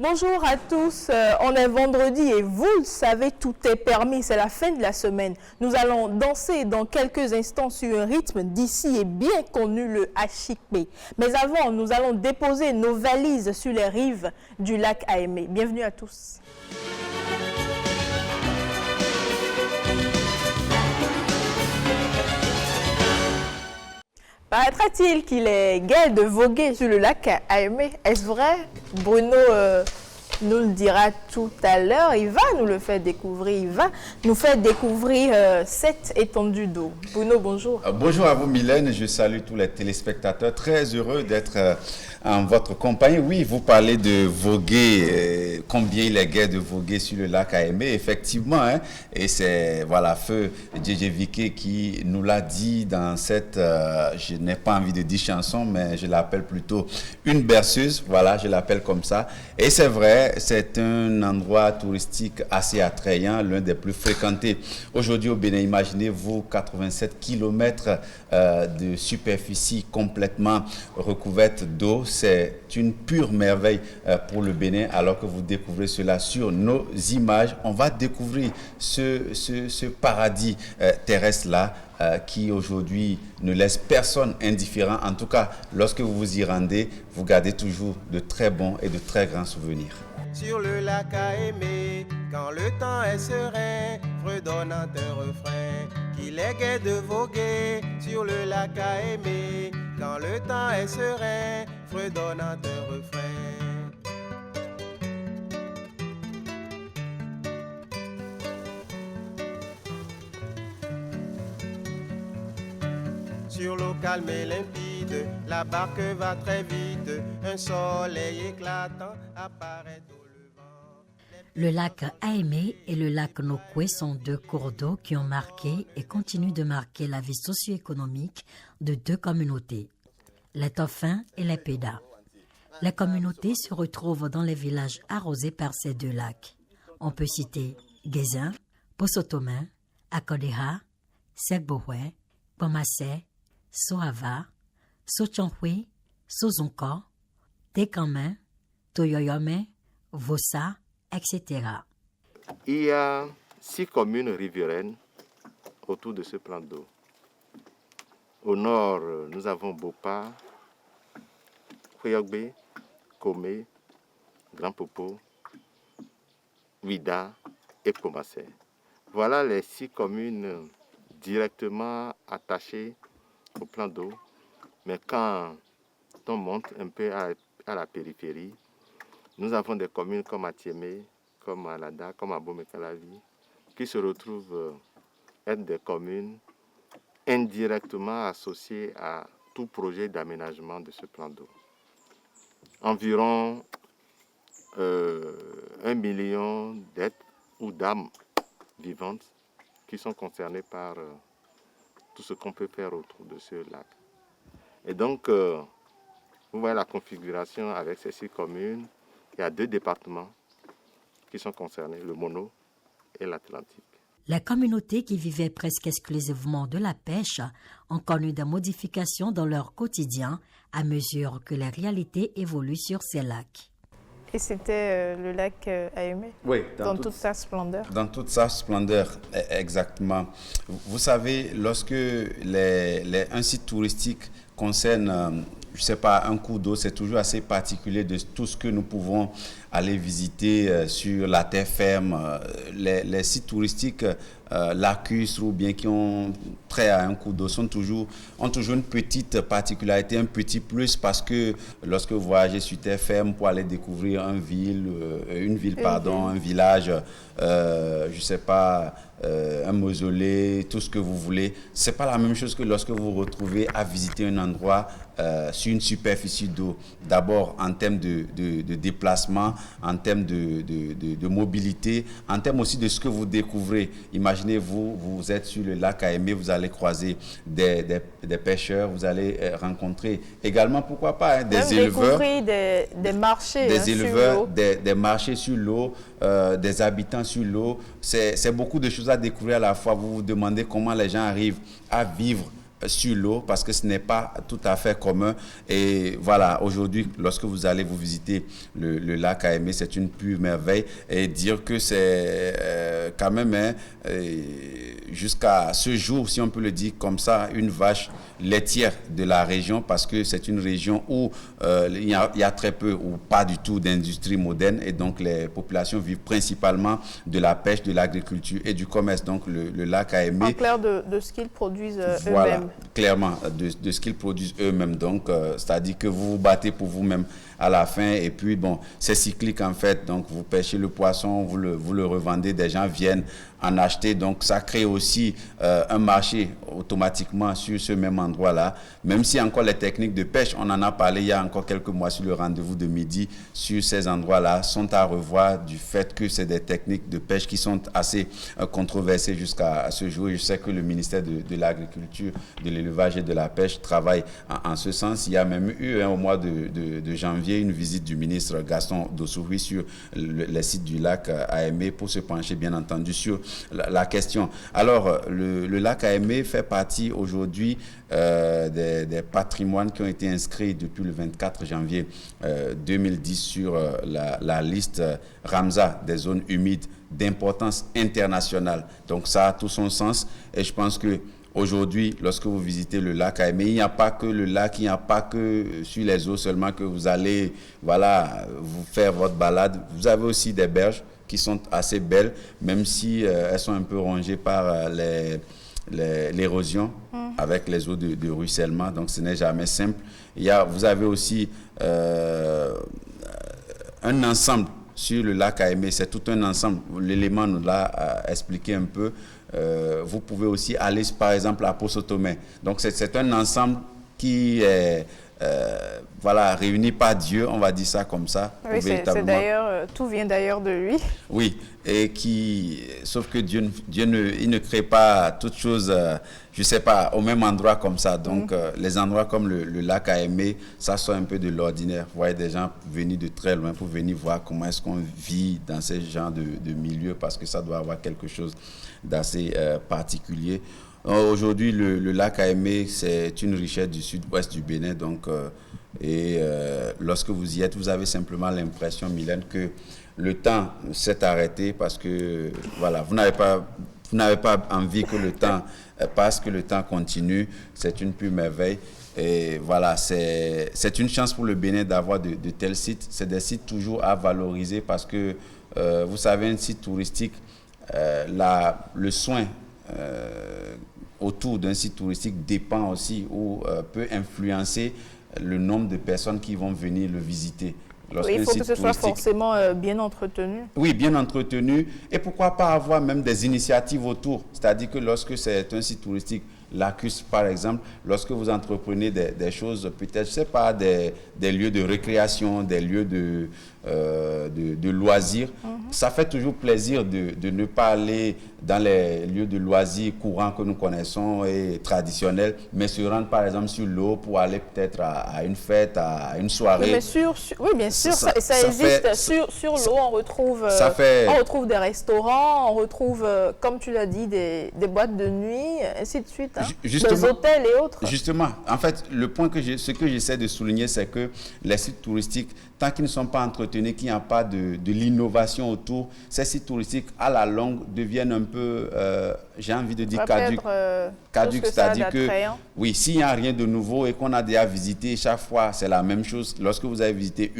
Bonjour à tous, on est vendredi et vous le savez, tout est permis, c'est la fin de la semaine. Nous allons danser dans quelques instants sur un rythme d'ici et bien connu, le Ashikpe. Mais avant, nous allons déposer nos valises sur les rives du lac Aémé. Bienvenue à tous. Paraîtra-t-il qu'il est gai de voguer sur le lac Aémé? Est-ce vrai? Bruno nous le dira tout à l'heure. Il va nous le faire découvrir. Il va nous faire découvrir cette étendue d'eau. Bruno, bonjour. Bonjour à vous, Mylène. Je salue tous les téléspectateurs. Très heureux d'être en votre compagnie. Oui, vous parlez de voguer, combien il est gai de voguer sur le lac Aémé. Effectivement, hein, et c'est voilà, feu Dj Viké qui nous l'a dit dans cette, je n'ai pas envie de dire chanson, mais je l'appelle plutôt une berceuse. Voilà, je l'appelle comme ça. Et c'est vrai, c'est un endroit touristique assez attrayant, l'un des plus fréquentés. Aujourd'hui au Bénin, imaginez-vous 87 km de superficie complètement recouverte d'eau. C'est une pure merveille pour le Bénin. Alors que vous découvrez cela sur nos images, on va découvrir ce paradis terrestre-là qui aujourd'hui ne laisse personne indifférent. En tout cas, lorsque vous vous y rendez, vous gardez toujours de très bons et de très grands souvenirs. Sur le lac Aémé, quand le temps est serein, fredonnant un refrain, qu'il est gai de voguer. Sur le lac Aémé, quand le temps est serein, fredonnant un refrain. Sur l'eau calme et limpide, la barque va très vite, un soleil éclatant apparaît au levant. Le lac Aémé et le lac Nokoué sont deux cours d'eau qui ont marqué et continuent de marquer la vie socio-économique de deux communautés, les Toffins et les Pédas. Les communautés se retrouvent dans les villages arrosés par ces deux lacs. On peut citer Guézin, Possotomain, Akodeha, Sekbohwe, Pomassé, Soava, Sochankwe, Sozonko, Tekanmen, Toyoyome, Vossa, etc. Il y a 6 communes riveraines autour de ce plan d'eau. Au nord, nous avons Bopa, Khoyogbe, Komé, Grand Popo, Ouida et Pomassé. Voilà les 6 communes directement attachées au plan d'eau. Mais quand on monte un peu à la périphérie, nous avons des communes comme Atiémé, comme Alada, comme Abomey-Calavi, qui se retrouvent être des communes indirectement associées à tout projet d'aménagement de ce plan d'eau. Environ 1 million d'êtres ou d'âmes vivantes qui sont concernées par tout ce qu'on peut faire autour de ce lac. Et donc, vous voyez la configuration avec ces 6 communes. Il y a 2 départements qui sont concernés, le Mono et l'Atlantique. Les communautés qui vivaient presque exclusivement de la pêche ont connu des modifications dans leur quotidien à mesure que les réalités évoluent sur ces lacs. Et c'était le lac Aémé? Oui, dans toute sa splendeur. Dans toute sa splendeur, exactement. Vous savez, lorsque un site touristique concerne, je ne sais pas, un cours d'eau, c'est toujours assez particulier de tout ce que nous pouvons aller visiter sur la terre ferme. Les sites touristiques lacustres ou bien qui ont trait à un cours d'eau ont toujours une petite particularité, un petit plus, parce que lorsque vous voyagez sur terre ferme pour aller découvrir un village, je ne sais pas, un mausolée, tout ce que vous voulez, c'est pas la même chose que lorsque vous vous retrouvez à visiter un endroit sur une superficie d'eau. D'abord en termes de déplacement, en termes de mobilité, en termes aussi de ce que vous découvrez. Imaginez-vous, vous êtes sur le lac Aémé, vous allez croiser des pêcheurs, vous allez rencontrer également, pourquoi pas, des éleveurs. Des marchés des éleveurs, sur l'eau. Des marchés sur l'eau, des habitants sur l'eau. C'est beaucoup de choses à découvrir à la fois. Vous vous demandez comment les gens arrivent à vivre sur l'eau parce que ce n'est pas tout à fait commun. Et voilà, aujourd'hui, lorsque vous allez vous visiter le lac Kaémé, c'est une pure merveille. Et dire que c'est quand même, jusqu'à ce jour, si on peut le dire comme ça, une vache laitière de la région parce que c'est une région où il y a très peu ou pas du tout d'industrie moderne et donc les populations vivent principalement de la pêche, de l'agriculture et du commerce. Donc le lac Kaémé... En clair, de ce qu'ils produisent voilà, eux-mêmes. Clairement, de ce qu'ils produisent eux-mêmes. Donc, c'est-à-dire que vous vous battez pour vous-même à la fin et puis, bon, c'est cyclique en fait. Donc, vous pêchez le poisson, vous le revendez, des gens viennent en acheter. Donc, ça crée aussi un marché automatiquement sur ce même endroit-là. Même si encore les techniques de pêche, on en a parlé il y a encore quelques mois sur le rendez-vous de midi, sur ces endroits-là, sont à revoir du fait que c'est des techniques de pêche qui sont assez controversées jusqu'à ce jour. Et je sais que le ministère de l'Agriculture, de l'Élevage et de la Pêche travaille en ce sens. Il y a même eu au mois de janvier une visite du ministre Gaston Dossouri sur les sites du lac Kaémé pour se pencher bien entendu sur la question. Alors, le lac Kaémé fait partie aujourd'hui des patrimoines qui ont été inscrits depuis le 24 janvier 2010 sur la liste Ramsar des zones humides d'importance internationale. Donc ça a tout son sens et je pense que aujourd'hui, lorsque vous visitez le lac Kaémé, il n'y a pas que le lac, il n'y a pas que sur les eaux seulement que vous allez vous faire votre balade. Vous avez aussi des berges qui sont assez belles, même si elles sont un peu rongées par l'érosion avec les eaux de ruissellement, donc ce n'est jamais simple. Vous avez aussi un ensemble sur le lac Kaémé, c'est tout un ensemble. L'élément nous l'a expliqué un peu. Vous pouvez aussi aller par exemple à Poso Tomé. Donc c'est un ensemble qui est réuni par Dieu, on va dire ça comme ça. Oui, c'est d'ailleurs, tout vient d'ailleurs de lui. Oui, et sauf que Dieu il ne crée pas toutes choses, je ne sais pas, au même endroit comme ça. Donc, les endroits comme le lac Kaémé, ça sort un peu de l'ordinaire. Vous voyez des gens venir de très loin pour venir voir comment est-ce qu'on vit dans ce genre de milieu, parce que ça doit avoir quelque chose d'assez particulier. Aujourd'hui, le lac Kaémé, c'est une richesse du sud-ouest du Bénin. Donc, lorsque vous y êtes, vous avez simplement l'impression, Mylène, que le temps s'est arrêté parce que, voilà, vous n'avez pas envie que le temps passe, que le temps continue. C'est une pure merveille. Et voilà, c'est une chance pour le Bénin d'avoir de tels sites. C'est des sites toujours à valoriser parce que, vous savez, un site touristique, le soin autour d'un site touristique dépend aussi ou peut influencer le nombre de personnes qui vont venir le visiter. Oui, il faut que ce soit forcément bien entretenu. Oui, bien entretenu. Et pourquoi pas avoir même des initiatives autour. C'est-à-dire que lorsque c'est un site touristique, Lacus par exemple, lorsque vous entreprenez des choses, peut-être, je ne sais pas, des lieux de récréation, des lieux de loisirs, ça fait toujours plaisir de ne pas aller dans les lieux de loisirs courants que nous connaissons et traditionnels, mais se rendre par exemple sur l'eau pour aller peut-être à une fête, à une soirée. Oui, bien sûr, ça existe. Sur l'eau, on retrouve des restaurants, on retrouve, comme tu l'as dit, des boîtes de nuit, ainsi de suite, des hôtels et autres. Justement, en fait, ce que j'essaie de souligner, c'est que les sites touristiques, tant qu'ils ne sont pas entretenus, qu'il n'y a pas de l'innovation autour, ces sites touristiques, à la longue, deviennent un peu, j'ai envie de dire, caduques. C'est-à-dire que, oui, s'il n'y a rien de nouveau et qu'on a déjà visité, chaque fois, c'est la même chose. Lorsque vous avez visité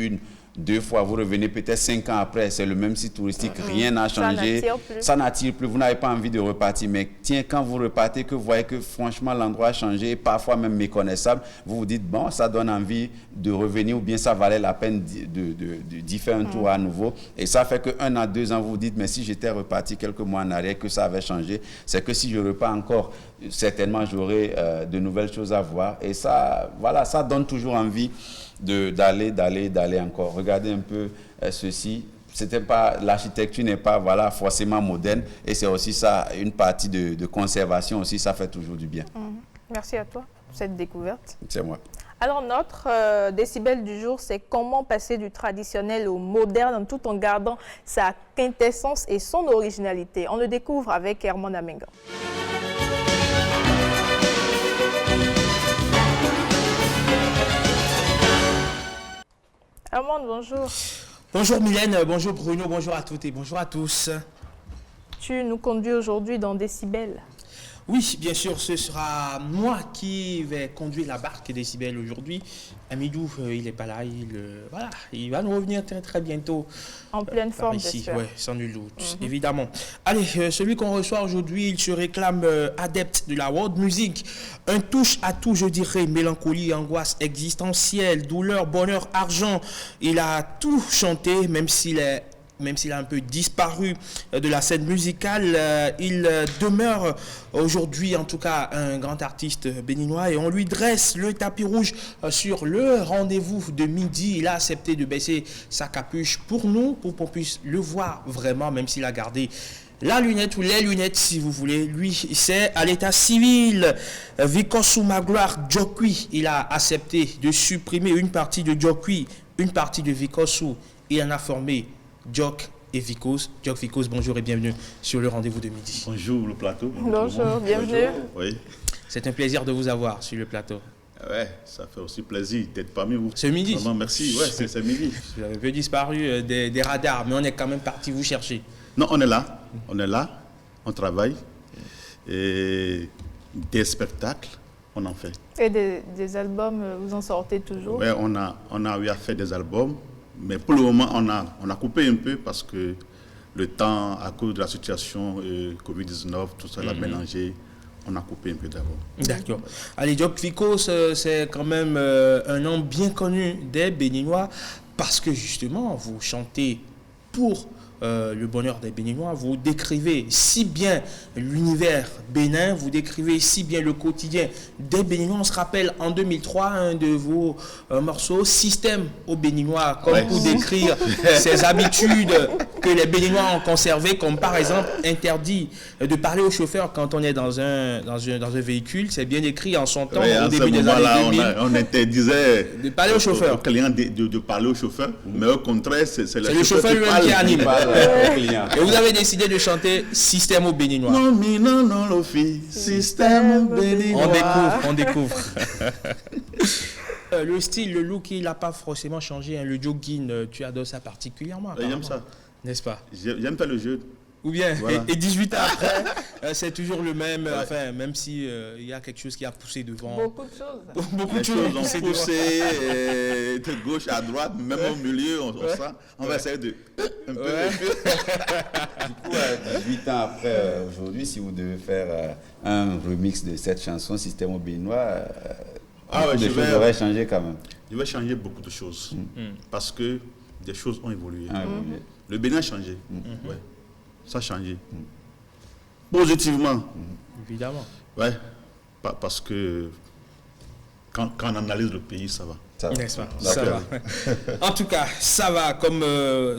2 fois, vous revenez peut-être 5 ans après, c'est le même site touristique, rien n'a changé. Ça n'attire plus, vous n'avez pas envie de repartir. Mais tiens, quand vous repartez, que vous voyez que franchement l'endroit a changé, parfois même méconnaissable, vous vous dites, bon, ça donne envie de revenir ou bien ça valait la peine d'y faire un tour à nouveau. Et ça fait que 1 à 2 ans, vous vous dites, mais si j'étais reparti quelques mois en arrière, que ça avait changé, c'est que si je repars encore, certainement j'aurai de nouvelles choses à voir. Et ça, voilà, ça donne toujours envie d'aller encore. Regardez un peu ceci. L'architecture n'est pas forcément moderne et c'est aussi ça, une partie de conservation aussi, ça fait toujours du bien. Merci à toi pour cette découverte. C'est moi. Alors notre décibel du jour, c'est comment passer du traditionnel au moderne tout en gardant sa quintessence et son originalité. On le découvre avec Herman Amenga. Armand, bonjour. Bonjour Mylène, bonjour Bruno, bonjour à toutes et bonjour à tous. Tu nous conduis aujourd'hui dans Décibel. Oui, bien sûr, ce sera moi qui vais conduire la barque Décibel aujourd'hui. Amidou, il n'est pas là, voilà, il va nous revenir très très bientôt. En pleine forme, ici, j'espère. ouais, sans nul doute, évidemment. Allez, celui qu'on reçoit aujourd'hui, il se réclame adepte de la world music. Un touche à tout, je dirais, mélancolie, angoisse existentielle, douleur, bonheur, argent. Il a tout chanté, même s'il a un peu disparu de la scène musicale, il demeure aujourd'hui en tout cas un grand artiste béninois et on lui dresse le tapis rouge sur le rendez-vous de midi. Il a accepté de baisser sa capuche pour nous, pour qu'on puisse le voir vraiment, même s'il a gardé la lunette ou les lunettes si vous voulez. Lui, c'est à l'état civil. Vikosu Magloire Djokui, il a accepté de supprimer une partie de Djokui, une partie de Vikosu. Il en a formé Djok et Vikos. Djok, Vikos, bonjour et bienvenue sur le rendez-vous de midi. Bonjour le plateau. Bonjour, bienvenue. Oui. C'est un plaisir de vous avoir sur le plateau. Ouais, ça fait aussi plaisir d'être parmi vous. Ce midi. Vraiment, merci. Ouais, c'est midi. Vous avez un peu disparu des radars, mais on est quand même parti vous chercher. Non, on est là. On est là. On travaille. Et des spectacles, on en fait. Et des albums, vous en sortez toujours? Ouais, on a eu à faire des albums. Mais pour le moment, on a coupé un peu parce que le temps, à cause de la situation Covid-19, tout ça l'a mélangé. On a coupé un peu d'abord. D'accord. Allez, Djok Vikos, c'est quand même un nom bien connu des Béninois parce que justement, vous chantez pour le bonheur des Béninois. Vous décrivez si bien l'univers bénin, vous décrivez si bien le quotidien des Béninois. On se rappelle en 2003 un de vos morceaux, Système aux Béninois, comme pour décrire ces habitudes que les Béninois ont conservées, comme par exemple interdit de parler au chauffeur quand on est dans un véhicule. C'est bien écrit en son temps, au début des années 2000. On interdisait de parler au chauffeur. Aux clients de parler au chauffeur, mais au contraire, c'est le chauffeur lui-même qui anime. Client. Et vous avez décidé de chanter Système aux Béninois. Non, mais non, non, l'office, système béninois. On découvre. Le style, le look, il n'a pas forcément changé. Hein. Le jogging, tu adores ça particulièrement. J'aime ça. N'est-ce pas? J'aime faire le jeu. Ou bien, voilà. et 18 ans après, c'est toujours le même, enfin, même si il y a quelque chose qui a poussé devant. Beaucoup de choses. Beaucoup de Les choses choses ont poussé de gauche à droite, même au milieu, on va essayer de... Un peu. Du coup, 18 ans après, aujourd'hui, si vous devez faire un remix de cette chanson, Système au Béninois, des choses auraient changé quand même. Je vais changer beaucoup de choses, parce que des choses ont évolué. Le Bénin a changé. Ouais. Ça a changé. Positivement. Évidemment. Ouais. Parce que quand on analyse le pays, ça va. N'est-ce pas? Ça va. En tout cas, ça va, comme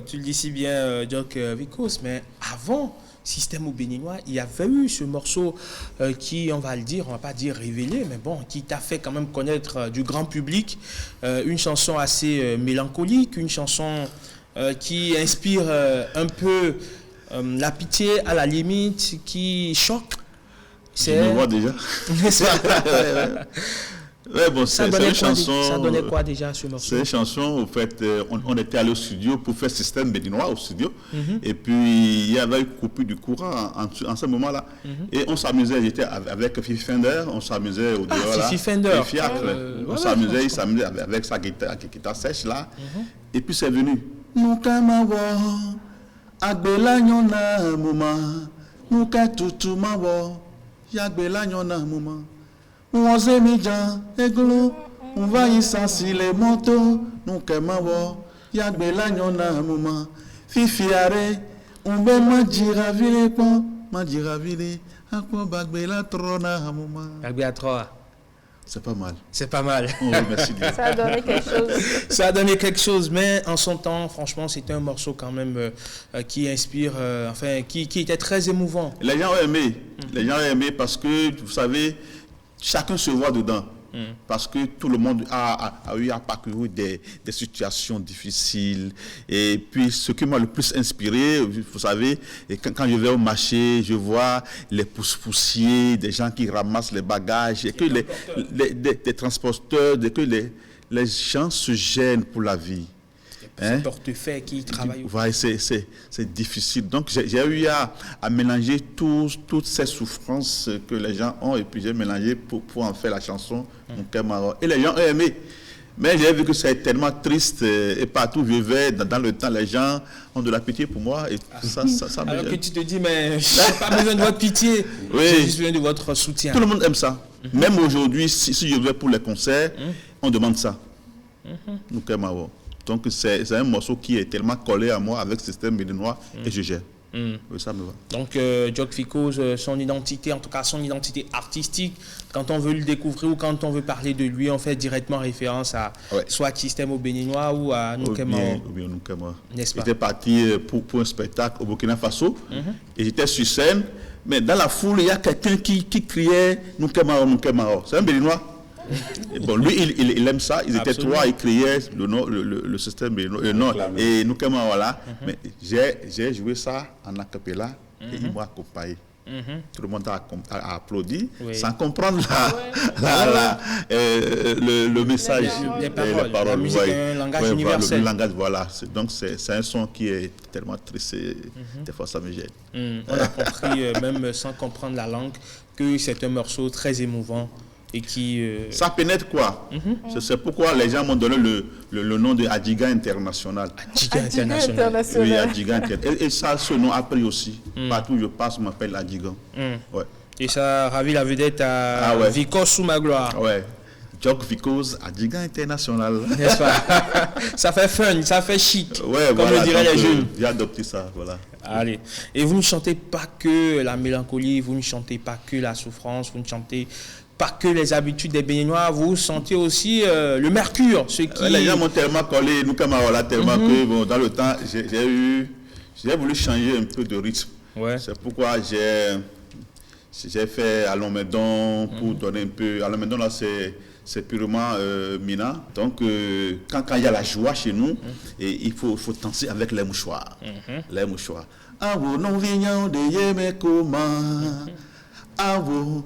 tu le dis si bien, Djok Vikos, mais avant Système au Béninois, il y avait eu ce morceau qui, on va le dire, on va pas dire révélé, mais bon, qui t'a fait quand même connaître du grand public, une chanson assez mélancolique, une chanson qui inspire un peu la pitié à la limite, qui choque. Je me vois déjà. Ouais, bon, c'est une chanson. Ça donnait quoi déjà ce morceau? C'est une chanson, au fait, on était allé au studio pour faire Système béninois au studio. Et puis, il y avait une coupure du courant en ce moment-là. Et on s'amusait, j'étais avec Fifi Fender, on s'amusait au dehors là. Fifi Fender. On s'amusait, il s'amusait avec sa guitare sèche là. Et puis, c'est venu. Mukamawo, agbela nyona muma, mukatutu mawo, yagbela nyona muma. On s'est mis dans l'églou, on va y sensibiliser les motos, nous qu'aimons, y'a de l'agnon à un moment. Fifi arrête, on va m'adjiraviller, m'adjiraviller, à quoi bagbe la trône à un moment. Bagbe à 3. C'est pas mal. C'est pas mal. Oh, merci Dieu. Ça a donné quelque chose. Ça a donné quelque chose, mais en son temps, franchement, c'était un morceau quand même qui inspire, enfin, qui était très émouvant. Les gens ont aimé. Les gens ont aimé parce que, vous savez, chacun se voit dedans. Parce que tout le monde a eu à parcourir des situations difficiles. Et puis, ce qui m'a le plus inspiré, vous savez, et quand je vais au marché, je vois les pousse-poussiers, des gens qui ramassent les bagages, et que les transporteurs, que les gens se gênent pour la vie. ce portefeuille qui travaille. Ouais, c'est difficile. Donc, j'ai eu à mélanger toutes ces souffrances que les gens ont, et puis j'ai mélangé pour en faire la chanson Mon cœur Maro. Et les gens ont aimé. Mais j'ai vu que c'est tellement triste, et partout où je vais, dans le temps, les gens ont de la pitié pour moi, et ça me Alors gêne. que tu te dis, mais je n'ai pas besoin de votre pitié, j'ai juste besoin de votre soutien. Tout le monde aime ça. Même aujourd'hui, si je vais pour les concerts, on demande ça. Mon cœur Maro. Donc c'est un morceau qui est tellement collé à moi avec ce système béninois, et je gère. Oui, ça me va. Donc, Djok Fikose, son identité, en tout cas son identité artistique, quand on veut le découvrir ou quand on veut parler de lui, on fait directement référence à soit Système au Béninois ou à Noukema. Ou bien Noukema. N'est-ce pas? J'étais parti pour un spectacle au Burkina Faso, et j'étais sur scène, mais dans la foule, il y a quelqu'un qui criait Noukema, Noukema. C'est un Béninois. Et bon, lui, il aime ça. Ils étaient trois, ils criaient le système béninois, et Noukema, voilà. Mais j'ai joué ça en acapella, et il m'a accompagné. Tout le monde a applaudi, sans comprendre le message, les paroles. La musique est un langage universel. Le langage, voilà. Donc c'est un son qui est tellement triste, des fois ça me gêne. On a compris, même sans comprendre la langue, que c'est un morceau très émouvant. Et qui, ça pénètre quoi. C'est pourquoi les gens m'ont donné le nom de Adjiga International. Adjiga International. Oui, Adjiga International. Et ça, ce nom a pris aussi. Partout où je passe, on m'appelle Adjiga. Ouais. Et ça ravit la vedette à Vikos sous ma gloire. Ouais. Djok Fikose, Adjiga International. N'est-ce pas? Ça fait fun, ça fait chic. Ouais, comme le diraient les jeunes. J'ai adopté ça, voilà. Allez. Et vous ne chantez pas que la mélancolie, vous ne chantez pas que la souffrance, vous ne chantez pas que les habitudes des Béninois, vous sentez aussi le mercure, ce qui... Les gens m'ont tellement collé, nous comme tellement que bon, dans le temps, j'ai voulu changer un peu de rythme. Ouais. C'est pourquoi j'ai fait Allons Médon pour donner un peu... Allons Médon, là, c'est purement Mina. Donc, quand il y a la joie chez nous, et il faut danser avec les mouchoirs. Les mouchoirs. Ah, vous non vignons de Yémekoma. Allons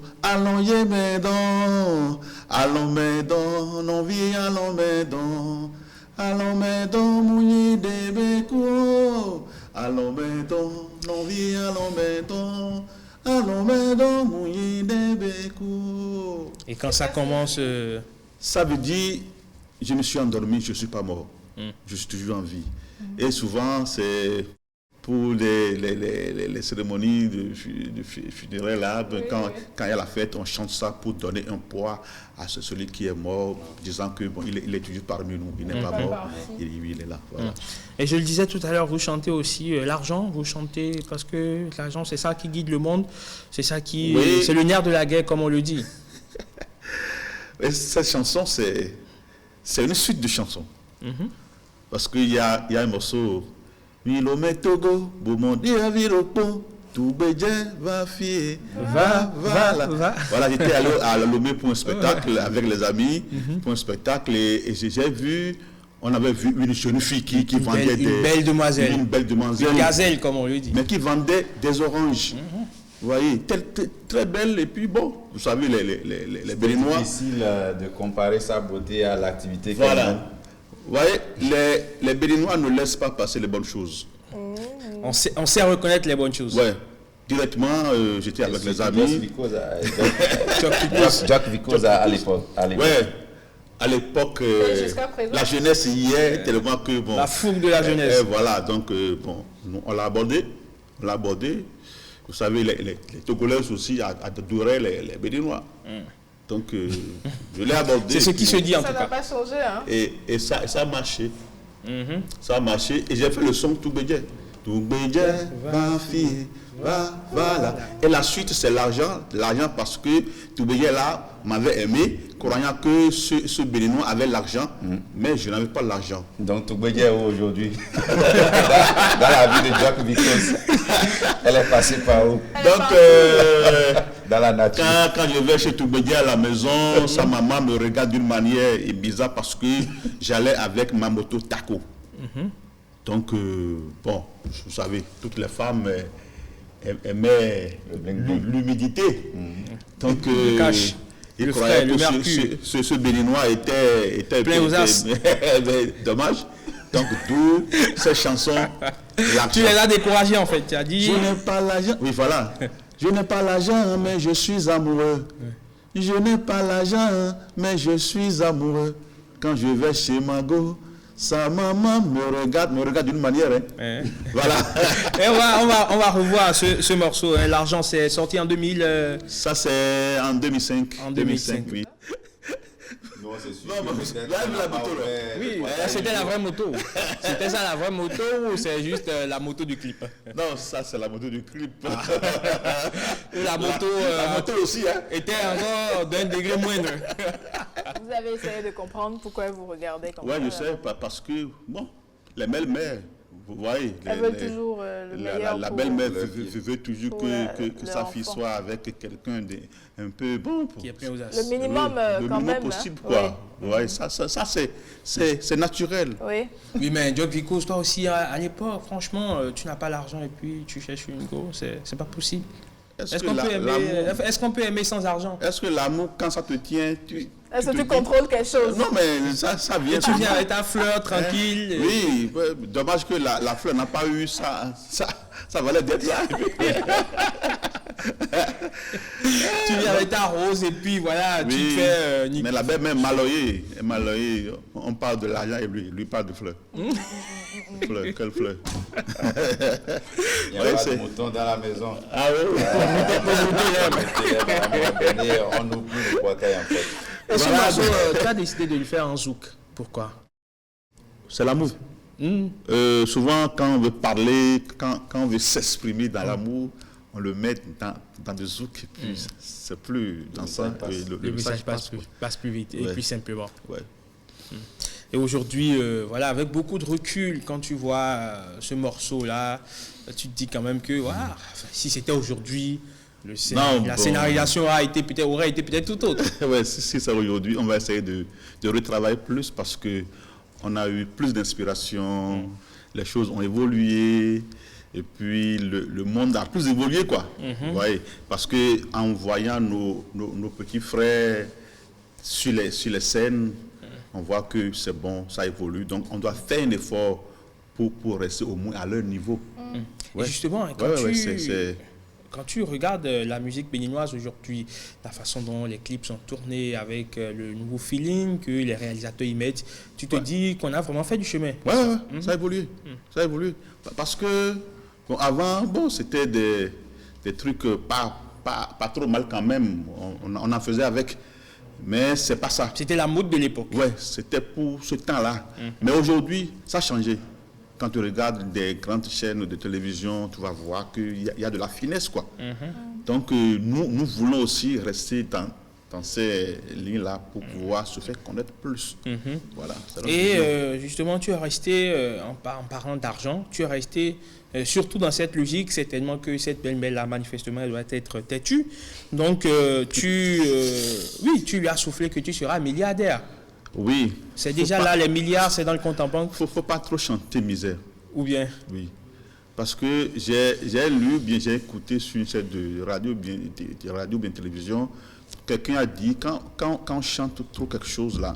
Médon, non vi allons Médon, mouni de Béco, allons Médon, non vi allons Médon, mouni de Béco. Et quand ça commence... Ça veut dire, je me suis endormi, je ne suis pas mort, je suis toujours en vie. Et souvent, c'est... pour les cérémonies de funérailles, là, quand il y a la fête, on chante ça pour donner un poids à celui qui est mort, disant que bon, il est toujours parmi nous, il n'est pas mort, il est là. Voilà. Et je le disais tout à l'heure, vous chantez aussi l'argent, vous chantez parce que l'argent, c'est ça qui guide le monde, c'est ça qui, c'est le nerf de la guerre, comme on le dit. Et cette chanson, c'est une suite de chansons, parce qu'il y a un morceau. Milomé Togo, Beaumondi à Viropon, tout bédien va fier, va. Voilà, j'étais allé à Lomé pour un spectacle avec les amis, pour un spectacle, et j'ai vu, on avait vu une jeune fille qui vendait une belle demoiselle. Une belle demoiselle. Une gazelle, comme on le dit. Mais qui vendait des oranges. Vous voyez, très belle, et puis bon, vous savez, les Béninois. C'est difficile de comparer sa beauté à l'activité. Voilà. Vous voyez, les Béninois ne laissent pas passer les bonnes choses. On sait reconnaître les bonnes choses. Ouais. Directement, j'étais avec les amis. Djok Fikose à l'époque. Ouais. À l'époque, la jeunesse y est tellement que bon. La fougue de la jeunesse. Voilà, donc bon, on l'a abordé. Vous savez, les Togolais aussi adoraient les Béninois. Donc, je l'ai abordé. C'est ce qui se dit en tout cas. Ça n'a pas changé, hein? Et ça a marché. Ça a marché. Et j'ai fait le son Tout Bédien. Tout Bédien, va fille, va. Et la suite, c'est l'argent. L'argent parce que Tout Bédien là m'avait aimé, croyant que ce Béninois avait l'argent, mais je n'avais pas l'argent. Donc Tout Bédien aujourd'hui, dans la vie de Djok Fikose, elle est passée par où? Donc, dans la nature. Quand je vais chez Tout Bédien à la maison, sa maman me regarde d'une manière bizarre parce que j'allais avec ma moto Taco. Donc, bon, vous savez, toutes les femmes aimaient l'humidité. Donc, il croyait que ce Béninois était plein aux as. Dommage. Donc, d'où ces chansons. Tu les as découragés en fait, tu as dit... Je n'ai pas l'argent. Oui, voilà. Je n'ai pas l'argent, mais je suis amoureux. Je n'ai pas l'argent, mais je suis amoureux. Quand je vais chez Mago, sa maman me regarde d'une manière. Hein. Voilà. Et on va revoir ce morceau. Hein. L'argent, c'est sorti en 2000. Ça, c'est en 2005. En 2005, oui. Non, c'est sûr. Non, mais là, la moto, là. Oui, c'était la vraie moto. C'était ça la vraie moto ou c'est juste la moto du clip? Non, ça, c'est la moto du clip. La moto, la moto aussi, hein. était encore d'un degré moindre. Vous avez essayé de comprendre pourquoi vous regardez comme ça. Oui, je sais, parce que, bon, les belles-mères, vous voyez. Elles veulent toujours le meilleur La pour belle-mère veut toujours pour que sa leur fille enfant. soit avec quelqu'un un peu bon. Qui est prêt aux as. Le minimum, le quand minimum même. possible, hein. quoi. Ouais, ça c'est naturel. Oui. Oui, mais Jock Vicos, toi aussi, à l'époque, franchement, tu n'as pas l'argent et puis tu cherches une go, c'est pas possible. Est-ce qu'on peut aimer sans argent? Est-ce que l'amour, quand ça te tient, Est-ce que te tu dis- contrôles quelque chose? Non, mais ça vient. Tu viens avec ta fleur tranquille. Oui, dommage que la fleur n'a pas eu ça valait d'être là. Tu viens avec ta rose et puis voilà, tu te fais niquer. Mais la belle-mère maloyée, on parle de l'argent et lui parle de fleurs. Fleur, quelle fleur? Il y a Ouais, pas c'est- de mouton dans la maison. Ah oui, On oublie le poitail en fait. Et ce Voilà. morceau, tu as décidé de le faire en zouk. Pourquoi? c'est l'amour. Souvent, quand on veut parler, quand on veut s'exprimer dans l'amour, on le met dans des zouks et puis c'est plus dansant. message passe. Et Le message quoi. passe plus vite et Ouais. plus simplement. Ouais. Et aujourd'hui, voilà, avec beaucoup de recul, quand tu vois ce morceau-là, tu te dis quand même que voilà, si c'était aujourd'hui, Non, la bon. scénarisation aurait été peut-être tout autre. Ouais, si c'est aujourd'hui, on va essayer de retravailler plus parce que on a eu plus d'inspiration, les choses ont évolué et puis le monde a plus évolué, quoi. Vous voyez, parce que en voyant nos petits frères sur les scènes, on voit que c'est bon, ça évolue, donc on doit faire un effort pour rester au moins à leur niveau. Et justement, quand tu regardes la musique béninoise aujourd'hui, la façon dont les clips sont tournés avec le nouveau feeling que les réalisateurs y mettent, tu te dis qu'on a vraiment fait du chemin. Ouais, ça a évolué. Ça a évolué. Parce que, bon, avant, bon, c'était des trucs pas trop mal quand même. On en faisait avec. Mais c'est pas ça. C'était la mode de l'époque. Ouais, c'était pour ce temps-là. Mais aujourd'hui, ça a changé. Quand tu regardes des grandes chaînes de télévision, tu vas voir qu'il y a de la finesse, quoi. Donc, nous voulons aussi rester dans ces lignes-là pour pouvoir se faire connaître plus. Voilà. c'est notre vision. Et justement, tu es resté, en parlant d'argent, tu es resté surtout dans cette logique, c'est tellement que cette belle-mère-là, manifestement, elle doit être têtue. Donc, tu lui as soufflé que tu seras milliardaire. Oui. C'est déjà là, les milliards, c'est dans le compte en banque. Faut pas trop chanter misère. Ou bien? Oui. Parce que j'ai lu, bien j'ai écouté sur une chaîne de radio, bien télévision, quelqu'un a dit, quand on chante trop quelque chose là,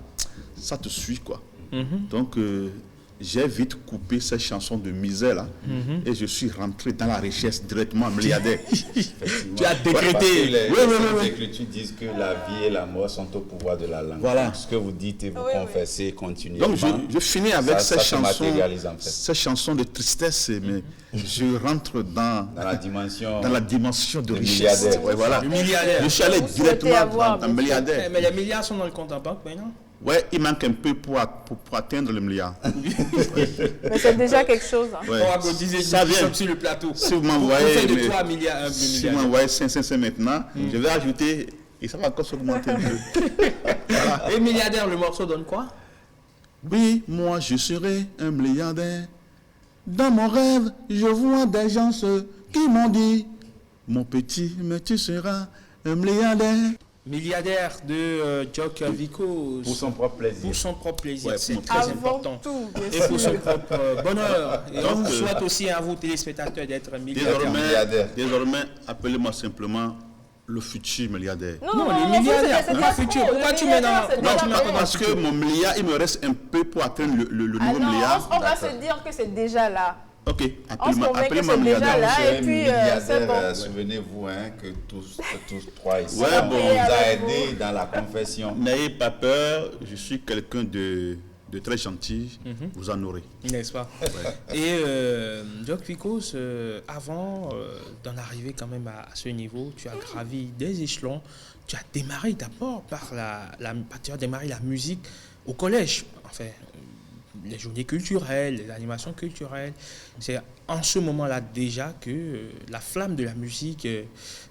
ça te suit, quoi. Donc, j'ai vite coupé ces chansons de misère là et je suis rentré dans la richesse directement milliardaire. Tu as décrété. Parce que les Oui. Écritures disent que la vie et la mort sont au pouvoir de la langue. Voilà. Donc, ce que vous dites et vous confessez continuellement. Donc je finis avec ça se ces matérialise, en fait. ces chansons de tristesse, mais je rentre dans la dimension la dimension de de richesse. milliardaire. Ouais, voilà. Le milliardaire. Je suis allé Vous souhaitez directement avoir, dans bien sûr. milliardaire. Mais les milliards sont dans le compte en banque maintenant. Ouais, il manque un peu pour atteindre le milliard. Mais c'est déjà quelque chose. Hein. Ouais. On va cotiser Ça nous vient. sommes sur le plateau. Si vous On m'envoyez, fait de mais- toi un milliard. si vous m'envoyez 500 maintenant, je vais ajouter et ça va encore s'augmenter un peu. Et milliardaire, le morceau donne quoi? Oui, moi je serai un milliardaire. Dans mon rêve, je vois des gens qui m'ont dit, mon petit, mais tu seras un milliardaire. Milliardaire de Jock Vicos. pour son propre plaisir. Pour son propre plaisir, Ouais, c'est pour- très Avant important. tout, bien Et pour son sûr. propre bonheur. Et on Donc, vous souhaite aussi à vous, téléspectateurs, d'être milliardaires. Désormais, milliardaire. désormais, appelez-moi simplement le futur milliardaire. Non, les milliardaires, c'est pas pas futur. trop. Pourquoi Le tu mets dans milliardaire, c'est Non, déjà fait. parce que mon milliard, il me reste un peu pour atteindre le nouveau non, milliard. on va se dire que c'est déjà là. Ok, On se promet que appelez-moi c'est déjà milliardaire. là. Monsieur et puis, milliardaire, c'est bon. souvenez-vous que tous trois ici, Ouais, on bon. vous a Avec aidé dans la confession. N'ayez pas peur, je suis quelqu'un de très gentil, vous en aurez. N'est-ce pas? Et Doc Picos, avant d'en arriver quand même à ce niveau, tu as gravi des échelons. Tu as démarré d'abord par tu as démarré la musique au collège. Enfin, les journées culturelles, les animations culturelles. C'est en ce moment-là déjà que la flamme de la musique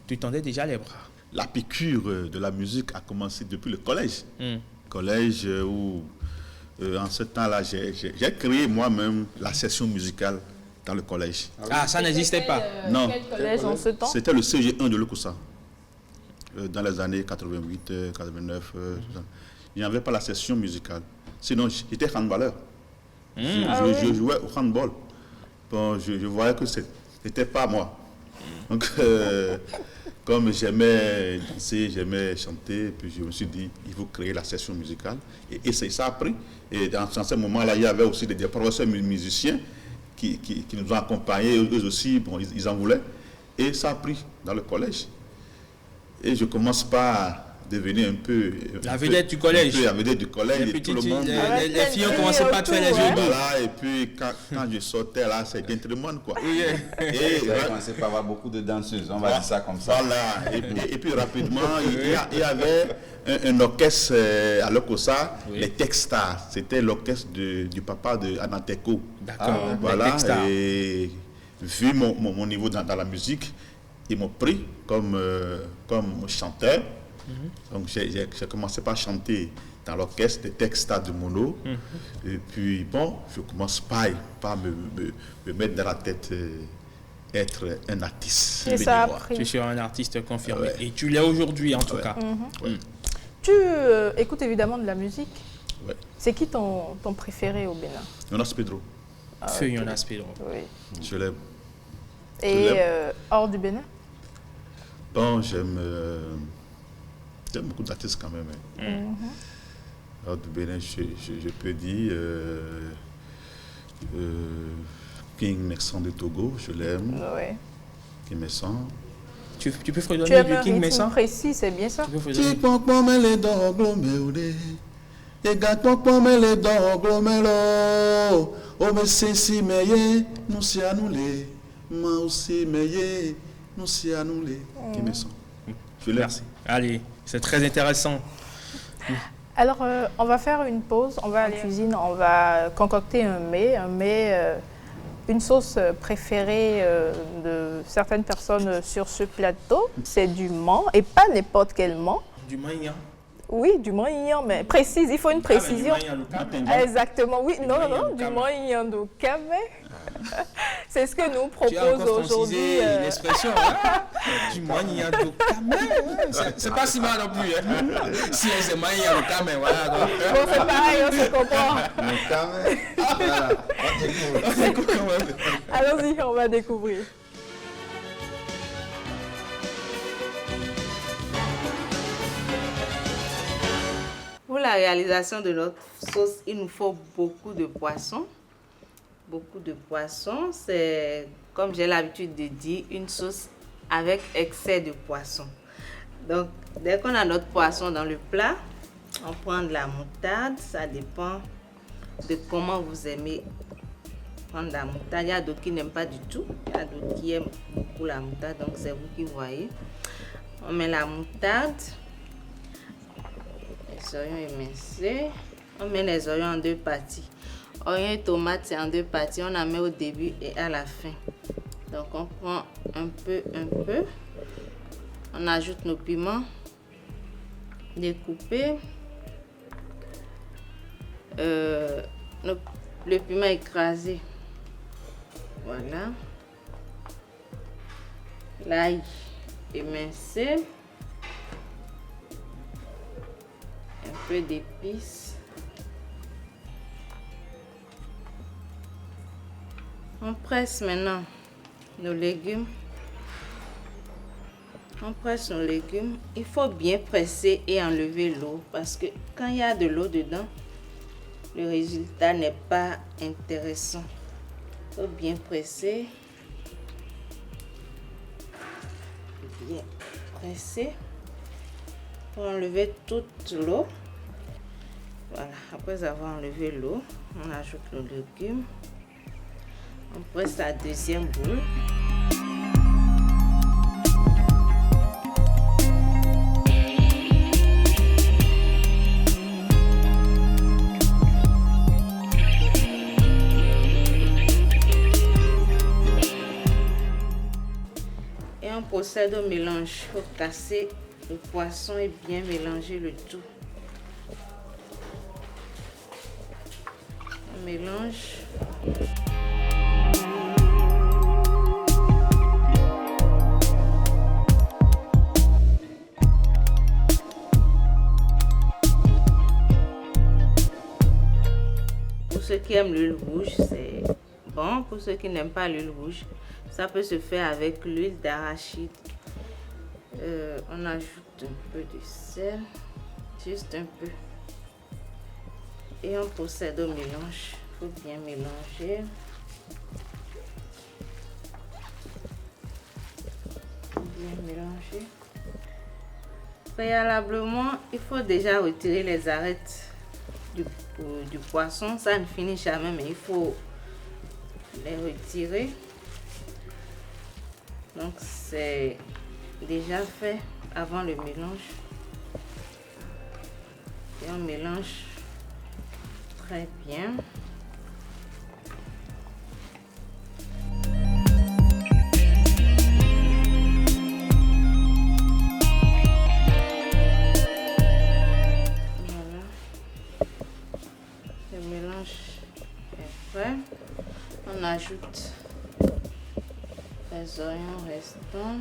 te tendait déjà les bras. La piqûre de la musique a commencé depuis le collège. Collège où, en ce temps-là, j'ai créé moi-même la section musicale dans le collège. Ah, ça n'existait pas. Non. Quel collège en ce temps? C'était le CG1 de Lokossa, dans les années 88, 89. Il n'y avait pas la session musicale. Sinon, j'étais handballeur. Je jouais au handball. Bon, je voyais que ce n'était pas moi. Donc, comme j'aimais danser, j'aimais chanter, puis je me suis dit, il faut créer la session musicale. Et ça a pris. Et dans ce moment-là, il y avait aussi des professeurs musiciens qui nous ont accompagnés, eux aussi, bon, ils en voulaient. Et ça a pris dans le collège. Et je commence par devenir un peu... La vedette du collège. La vedette du collège. Les Et tout le monde... les filles ont commencé par te faire les yeux doux. Voilà, et puis quand je sortais là, c'est gentleman quoi. Et vous avez commencé par avoir beaucoup de danseuses, on va dire ça comme ça. Voilà, et puis rapidement, il y avait un orchestre à Lokossa, les Techstars. C'était l'orchestre du papa de Anateco. D'accord, Voilà, les Techstars. et vu mon niveau dans la musique, ils m'ont pris comme chanteur. Donc j'ai commencé par chanter dans l'orchestre des Techstars de Mono. Et puis bon, je commence par me mettre dans la tête être un artiste. Et ça a béninois. pris. Tu es un artiste confirmé. Ouais. Et tu l'es aujourd'hui en tout cas. Tu écoutes évidemment de la musique. Ouais. C'est qui ton préféré au Bénin? Jonas Pedro, Feu Jonas Pedro. Oui. je l'aime. Et l'aime. hors du Bénin? Bon, j'aime beaucoup d'artistes quand même. Alors, du Bénin, je peux dire King Messan de Togo, je l'aime. Oui. King Messan. Tu peux Tu fredonner aimes du un King rythme Messa? précis, c'est bien ça? Tu peux fredonner. King Messan. Je l'aime. Merci. Allez, c'est très intéressant. Alors, on va faire une pause, on va aller à la cuisine, on va concocter un mets, une sauce préférée de certaines personnes sur ce plateau. C'est du menthe, et pas n'importe quel menthe. Du maïa. Oui, du menthe, mais précise, il faut une précision. Exactement, oui, non, du menthe de Kamé. C'est ce que nous Tu as propose encore aujourd'hui. francisé l'expression, hein? Du maïa de Kamé. C'est pas si mal non plus. Hein? Si c'est maïa de Kamé, voilà. Donc, Bon, c'est pareil, on se comprend. Mais quand même, voilà, on découvre. Allons-y, on va découvrir. Pour la réalisation de notre sauce, il nous faut beaucoup de poissons. Beaucoup de poissons, c'est, comme j'ai l'habitude de dire, une sauce avec excès de poisson. Donc, dès qu'on a notre poisson dans le plat, on prend de la moutarde. Ça dépend de comment vous aimez prendre la moutarde. Il y a d'autres qui n'aiment pas du tout. Il y a d'autres qui aiment beaucoup la moutarde. Donc, c'est vous qui voyez. On met la moutarde. Les oignons émincés. On met les oignons en deux parties. Oignons et tomates, c'est en deux parties. On en met au début et à la fin. Donc, on prend un peu. On ajoute nos piments découpés. Le piment écrasé. Voilà. L'ail émincé. Un peu d'épices. On presse maintenant nos légumes. On presse nos légumes. Il faut bien presser et enlever l'eau parce que quand il y a de l'eau dedans, le résultat n'est pas intéressant. Il faut bien presser. Bien presser pour enlever toute l'eau. Voilà, après avoir enlevé l'eau, on ajoute le légume. On presse la deuxième boule. Et on procède au mélange. Il faut casser le poisson et bien mélanger le tout. On mélange. Pour ceux qui aiment l'huile rouge, c'est bon. Pour ceux qui n'aiment pas l'huile rouge, ça peut se faire avec l'huile d'arachide. On ajoute un peu de sel, juste un peu. Et on procède au mélange. Il faut bien mélanger. Bien mélanger. Préalablement, il faut déjà retirer les arêtes du poisson. Ça ne finit jamais, mais il faut les retirer. Donc c'est déjà fait avant le mélange. Et on mélange très bien. Voilà. Le mélange est prêt. On ajoute les oignons restants.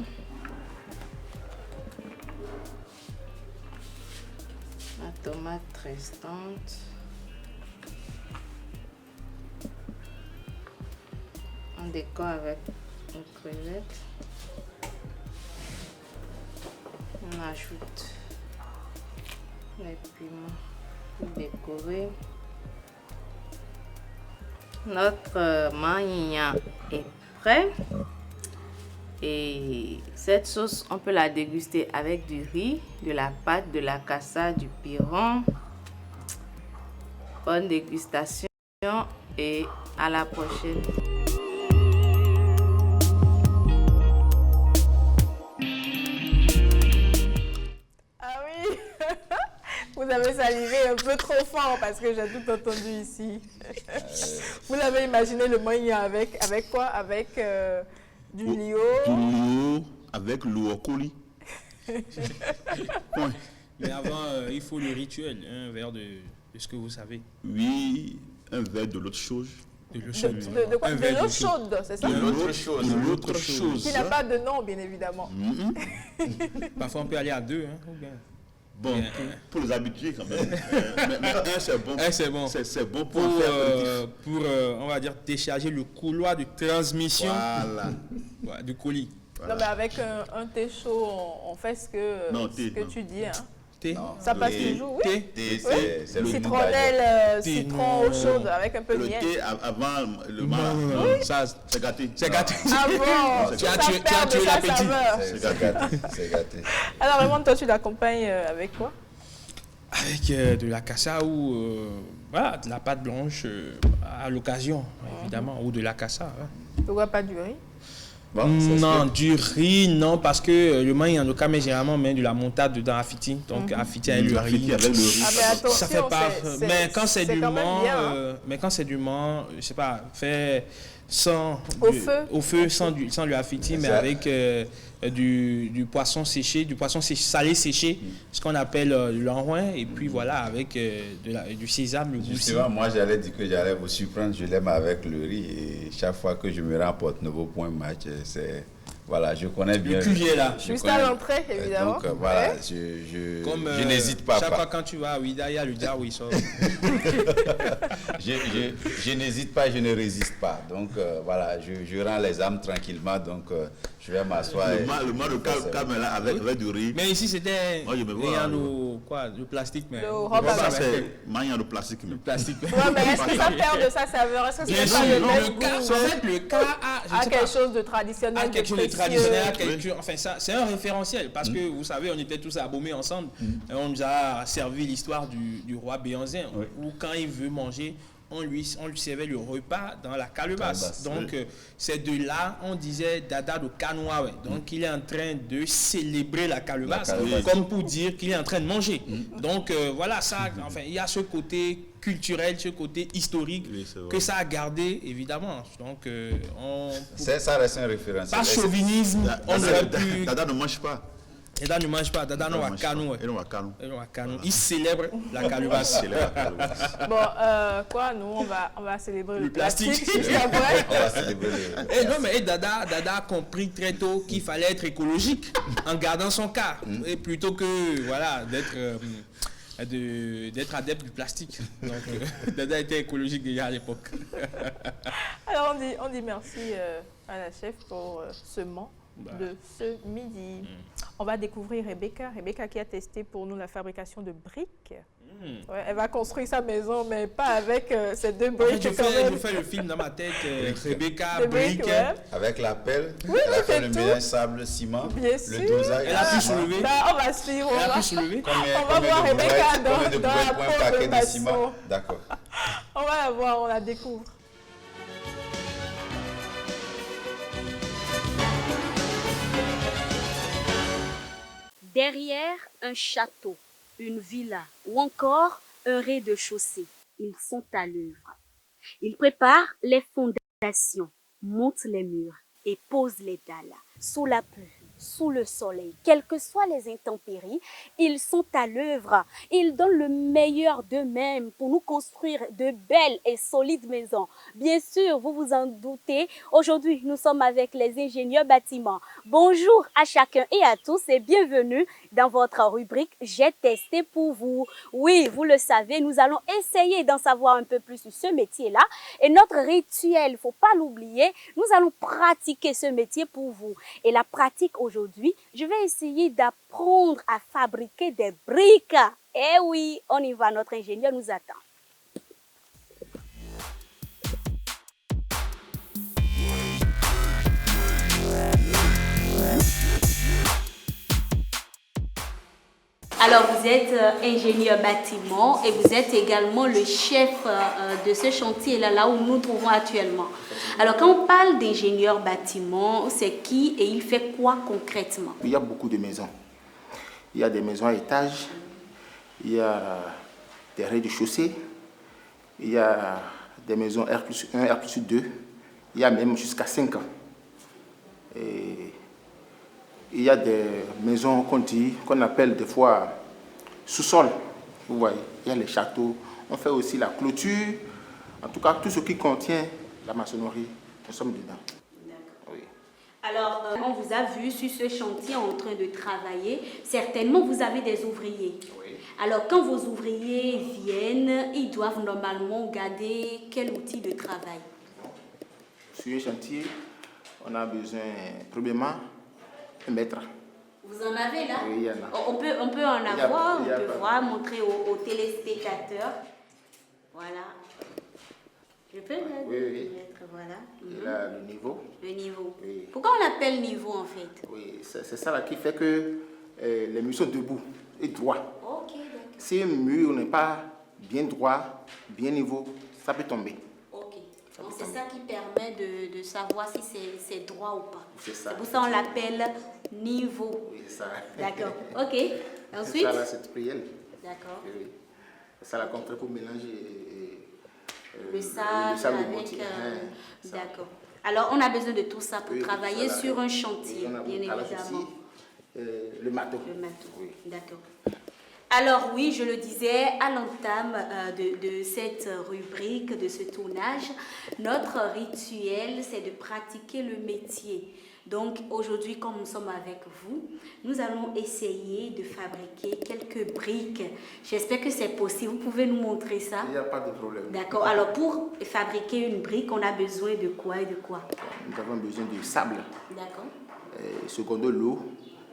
La tomate restante. On décore avec une crevette. On ajoute les piments pour décorer. Notre manignan est prêt. Et cette sauce, on peut la déguster avec du riz, de la pâte, de la cassa, du piron. Bonne dégustation et à la prochaine. Ah oui, vous avez salivé un peu trop fort parce que j'ai tout entendu ici. Vous l'avez imaginé le moyen avec quoi? Avec du liot. Du liot avec l'eau au colis. Ouais. Mais avant, il faut le rituel, un verre de ce que vous savez. Oui, un verre de l'autre chose. De l'eau chaude. De quoi? Un De verre l'eau de chaud. chaude, c'est ça? De l'autre chose. De l'autre chose. Qui n'a pas de nom, bien évidemment. Parfois, on peut aller à deux. Hein, ou bien. Bon, pour les habitués quand même. Mais un, c'est bon. Un, c'est bon. C'est bon pour Pour, faire on va dire, décharger le couloir de transmission Voilà. du colis. Non, mais avec un thé chaud, on fait ce que, Non, ce thé, que non. tu dis. Hein. Thé. Ça passe Thé. toujours, oui. Thé, Oui. c'est le Citronnelle, Thé, citron, eau non. chaude avec un peu de Le miel. thé avant le mal. Non, ça, C'est gâté. c'est gâté. Ah bon, Tu as ça tué- tu as perd de tué sa l'appétit. saveur. C'est gâté. C'est gâté. Alors, Raymond, toi, tu l'accompagnes avec quoi? Avec de la cassa ou voilà, de la pâte blanche à l'occasion, évidemment, ou de la cassa. Hein. Pourquoi pas du riz? Bon, ça se Non, fait. du riz, non, parce que le maïs en local, mais généralement, on met de la montate dedans à fiti. Donc, à fiti avec le riz. Avec le riz. Ah, mais attention, Ça fait pas. Mais quand c'est du quand même Mans, bien, hein. mais quand c'est du Mans, je sais pas, fait sans Au feu. sans du affiti, mais Ça. avec du poisson séché, salé séché, ce qu'on appelle le l'enrouin, et puis voilà, avec du sésame, le goussi. Justement, moi, j'allais dire que j'allais vous surprendre. Je l'aime avec le riz. Et chaque fois que je me rends à Porte-Nouveau pour un match, c'est voilà, je connais bien. Le QG là. Juste à l'entrée, évidemment. Donc voilà, Ouais. je n'hésite pas. Chaque fois quand tu vas à Ouida, il y a le Diaoui sort. Je n'hésite pas, je ne résiste pas. Donc voilà, je rends les âmes tranquillement. Donc je vais m'asseoir. Le mal de calme là avec du riz. Mais ici c'était Moi, je me vois, le plastique mais. Le robe à Ça, bain. c'est manière de plastique. Le plastique. Ouais, mais est-ce que ça perd de sa saveur? Est-ce que Bien c'est sûr, pas le non, même le cas, goût? en fait, le cas a, je À sais quelque pas, chose de traditionnel, à quelque chose de précieux. traditionnel, enfin ça, c'est un référentiel parce que vous savez, on était tous abaumés ensemble. Et on nous a servi l'histoire du roi Béanzin où quand il veut manger, on lui servait le repas dans la calebasse. Donc c'est de là, on disait Dada de Kanoa. Donc il est en train de célébrer la calebasse, comme pour dire qu'il est en train de manger. Donc voilà, ça, enfin il y a ce côté culturel, ce côté historique que ça a gardé évidemment. Donc Ça reste un référentiel. par chauvinisme, on aurait pu. Dada ne mange pas. Dada ne mange pas, Dada non à Kanou. Il célèbre la calebasse. Bon, quoi, nous, on va célébrer le plastique. plastique juste après. On va célébrer Et non, mais Dada a compris très tôt qu'il fallait être écologique en gardant son cas. Et plutôt que voilà, d'être adepte du plastique. Donc, Dada était écologique déjà à l'époque. Alors, on dit merci à la chef pour ce mot de ce midi. On va découvrir Rebecca. Rebecca qui a testé pour nous la fabrication de briques. Ouais, elle va construire sa maison, mais pas avec ces deux briques. Je fais le film dans ma tête, Rebecca, briques. Ouais. avec la pelle, Oui, elle a fait le tout. mélange sable-ciment, Bien le sûr. dosage. Elle a pu soulever. Là, on va suivre. Elle a pu soulever. On va voir Rebecca dans la pour un peau paquet de de ciment. maçon. D'accord. On va la voir, on la découvre. Derrière un château, une villa ou encore un rez-de-chaussée, ils sont à l'œuvre. Ils préparent les fondations, montent les murs et posent les dalles. Sous la pluie, sous le soleil, quelles que soient les intempéries, ils sont à l'œuvre. Ils donnent le meilleur d'eux-mêmes pour nous construire de belles et solides maisons. Bien sûr, vous vous en doutez, aujourd'hui, nous sommes avec les ingénieurs bâtiments. Bonjour à chacun et à tous et bienvenue dans votre rubrique « J'ai testé pour vous ». Oui, vous le savez, nous allons essayer d'en savoir un peu plus sur ce métier-là. Et notre rituel, il ne faut pas l'oublier, nous allons pratiquer ce métier pour vous. Et la pratique aujourd'hui, je vais essayer d'apprendre à fabriquer des briques. Eh oui, on y va, notre ingénieur nous attend. Alors, vous êtes ingénieur bâtiment et vous êtes également le chef de ce chantier-là, là où nous nous trouvons actuellement. Alors, quand on parle d'ingénieur bâtiment, c'est qui et il fait quoi concrètement? Il y a beaucoup de maisons. Il y a des maisons à étages, il y a des rez-de-chaussée, il y a des maisons R+1, R+2, il y a même jusqu'à 5 ans. Et il y a des maisons qu'on appelle des fois sous-sol. Vous voyez, il y a les châteaux. On fait aussi la clôture. En tout cas, tout ce qui contient la maçonnerie, nous sommes dedans. Oui. Alors, on vous a vu sur ce chantier en train de travailler. Certainement, vous avez des ouvriers. Oui. Alors, quand vos ouvriers viennent, ils doivent normalement garder quel outil de travail? Sur un chantier, on a besoin, premièrement, un mètre. Vous en avez là? Oui, il y en a. On peut en avoir, on peut pas. voir, montrer aux téléspectateurs. Voilà. Je peux Oui. mettre, voilà. Et là, le niveau. Le niveau. Oui. Pourquoi on l'appelle niveau en fait? Oui, c'est ça là qui fait que les murs sont debout et droits. Ok, d'accord. Si un mur n'est pas bien droit, bien niveau, ça peut tomber. Ok. Donc c'est ça qui permet de savoir si c'est droit ou pas. C'est ça. C'est pour ça qu'on l'appelle niveau. Oui, c'est ça. D'accord. Ok. Ensuite? C'est ça là, c'est triel. D'accord. Oui. C'est ça là qu'on fait pour mélanger Le sable de avec... mortier. Ça. D'accord. Alors, on a besoin de tout ça pour Oui, travailler ça, là, sur un chantier, on a bien à la évidemment. chaussée, le marteau. Le marteau. Oui. D'accord. Alors oui, je le disais à l'entame de cette rubrique, de ce tournage, notre rituel, c'est de pratiquer le métier. Donc aujourd'hui, comme nous sommes avec vous, nous allons essayer de fabriquer quelques briques. J'espère que c'est possible. Vous pouvez nous montrer ça? Il n'y a pas de problème. D'accord. Alors pour fabriquer une brique, on a besoin de quoi et de quoi? Nous avons besoin de sable. D'accord. Secondo, l'eau,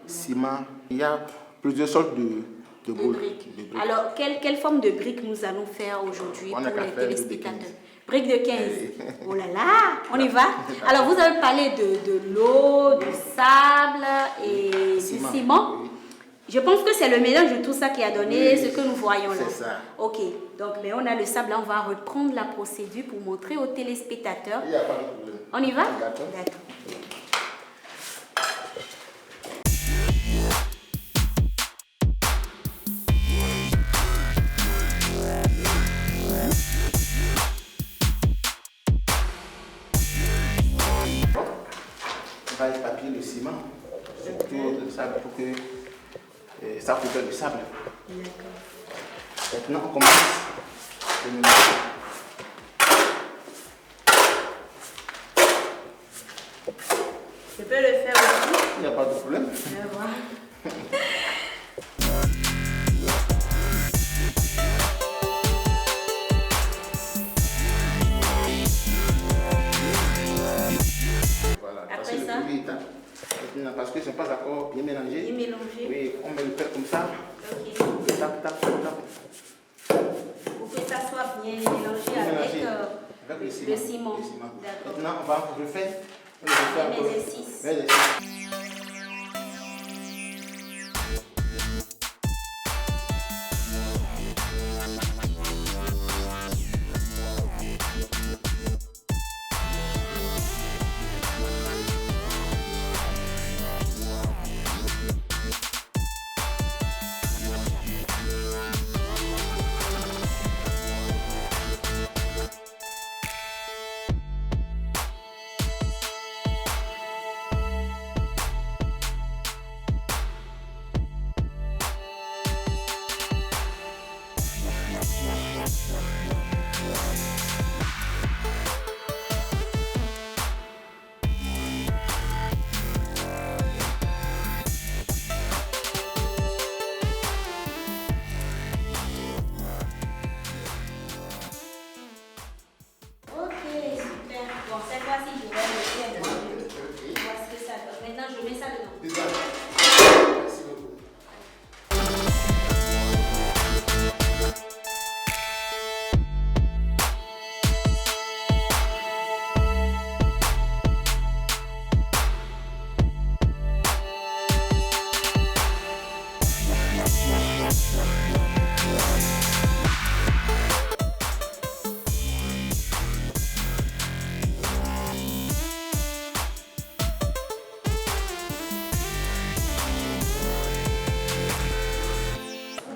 ciment. Il y a plusieurs sortes de briques. Alors, quelle forme de briques nous allons faire aujourd'hui pour les téléspectateurs? Briques de 15. Oh là là, on y va. Alors, vous avez parlé de l'eau, du sable et du ciment. Oui. Je pense que c'est le mélange de tout ça qui a donné ce que nous voyons là. C'est ça. Ok, donc mais on a le sable, là, on va reprendre la procédure pour montrer aux téléspectateurs. Il n'y a pas de problème. On y va? D'accord. On va épapier le ciment autour du sable pour que ça couvre le sable. Maintenant, on commence le mélange. Je peux le faire aussi? Il n'y a pas de problème. Voilà, après ça, maintenant, parce que ce n'est pas encore bien mélangé. bien mélangé. Oui, on met le fer comme ça. Ok. Tap, tap, tap, tap. Pour que ça soit bien mélangé avec le ciment. D'accord. Maintenant, on va refaire. L'exercice.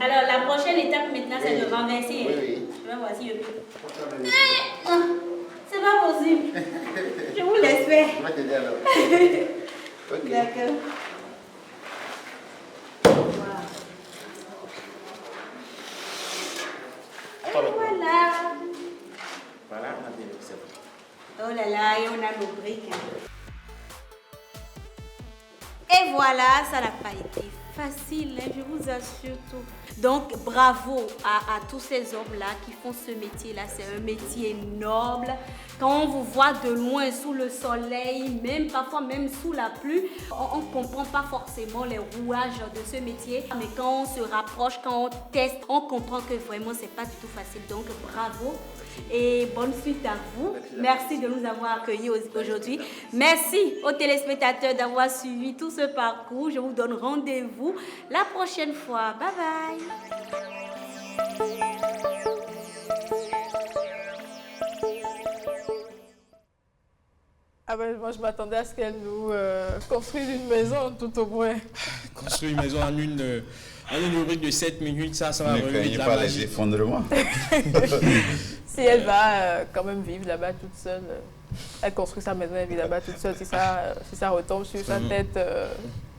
Alors, la prochaine étape maintenant, c'est de renverser. Oui. Je vais voir si je peux. C'est pas possible. Je vous laisse faire. On va t'aider alors. Ok. D'accord. Et voilà. Voilà, on a bien fait. Oh là là, et on a nos briques. Et voilà, ça n'a pas été facile, hein, je vous assure tout. Donc, bravo à tous ces hommes-là qui font ce métier-là. C'est un métier noble. Quand on vous voit de loin sous le soleil, même parfois même sous la pluie, on ne comprend pas forcément les rouages de ce métier. Mais quand on se rapproche, quand on teste, on comprend que vraiment, c'est pas du tout facile. Donc, bravo et bonne suite à vous. Merci de nous avoir accueillis aujourd'hui. Merci aux téléspectateurs d'avoir suivi tout ce parcours. Je vous donne rendez-vous la prochaine fois. Bye bye. Ah ben, moi, je m'attendais à ce qu'elle nous construise une maison, tout au moins. Construire une maison en une rubrique de 7 minutes, ça va Ne revenir craignez de la pas magie. les effondrements. Si elle va quand même vivre là-bas toute seule, elle construit sa maison, elle vit là-bas toute seule. Si ça retombe sur sa tête,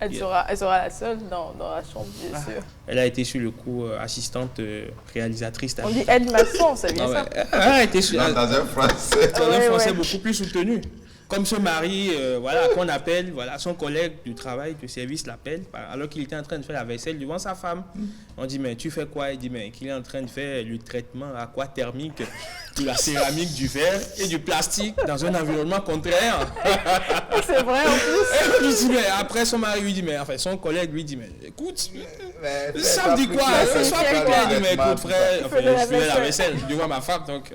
elle sera la seule dans la chambre, bien sûr. Elle a été sur le coup assistante réalisatrice. On dit aide-mason, c'est bien ça. Elle a été sur Dans un français. dans un français beaucoup plus soutenu. Comme ce mari, voilà, qu'on appelle, voilà, son collègue du travail, du service l'appelle, alors qu'il était en train de faire la vaisselle devant sa femme. On dit, mais tu fais quoi? Il dit, mais qu'il est en train de faire le traitement aquathermique de la céramique, du verre et du plastique dans un environnement contraire. C'est vrai en plus. Il dit, mais après son mari lui dit, mais enfin son collègue lui dit, mais écoute, ça me dit quoi? Sois plus clair. Il dit, mais écoute frère, enfin, je fais la vaisselle devant ma femme, donc...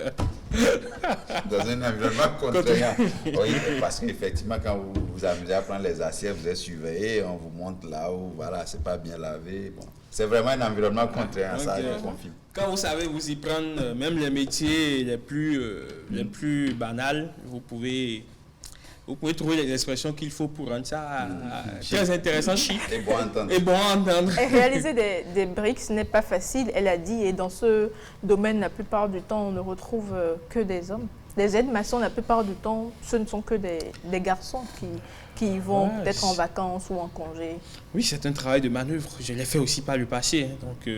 Dans un environnement contraignant. Oui, parce qu'effectivement, quand vous vous amusez à prendre les assiettes, vous êtes surveillé, on vous montre là où, voilà, c'est pas bien lavé. Bon, c'est vraiment un environnement contraignant, ça, je confirme. Quand vous savez vous y prendre, même les métiers les plus banals, vous pouvez trouver les expressions qu'il faut pour rendre ça très intéressant, chic. Et bon à entendre. Et bon à entendre. Et réaliser des briques, ce n'est pas facile, elle a dit. Et dans ce domaine, la plupart du temps, on ne retrouve que des hommes. Les aides-maçons, la plupart du temps, ce ne sont que des garçons qui vont peut-être en vacances ou en congé. Oui, c'est un travail de manœuvre. Je l'ai fait aussi par le passé. Donc,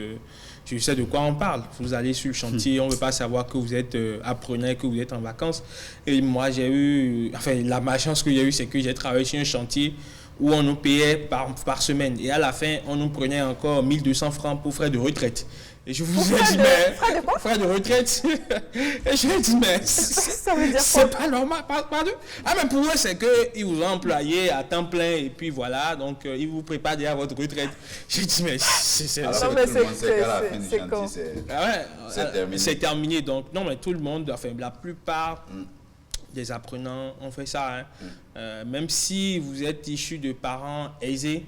je sais de quoi on parle. Vous allez sur le chantier, on ne veut pas savoir que vous êtes apprenant, que vous êtes en vacances. Et moi, la malchance que j'ai eue, c'est que j'ai travaillé sur un chantier où on nous payait par semaine. Et à la fin, on nous prenait encore 1200 francs pour frais de retraite. Et je vous ai dit, mais... Frais de quoi? Frais de retraite. Et je lui ai dit, mais... Ça veut dire quoi? C'est pas normal. Ah, mais pour eux, c'est qu'ils vous ont employé à temps plein et puis voilà, donc ils vous préparent déjà à votre retraite. J'ai dit, mais c'est... Alors que tout le monde sait qu'à la fin du chantier, c'est terminé. C'est terminé. Donc, non, mais tout le monde, enfin, la plupart... des apprenants ont fait ça. Même si vous êtes issu de parents aisés,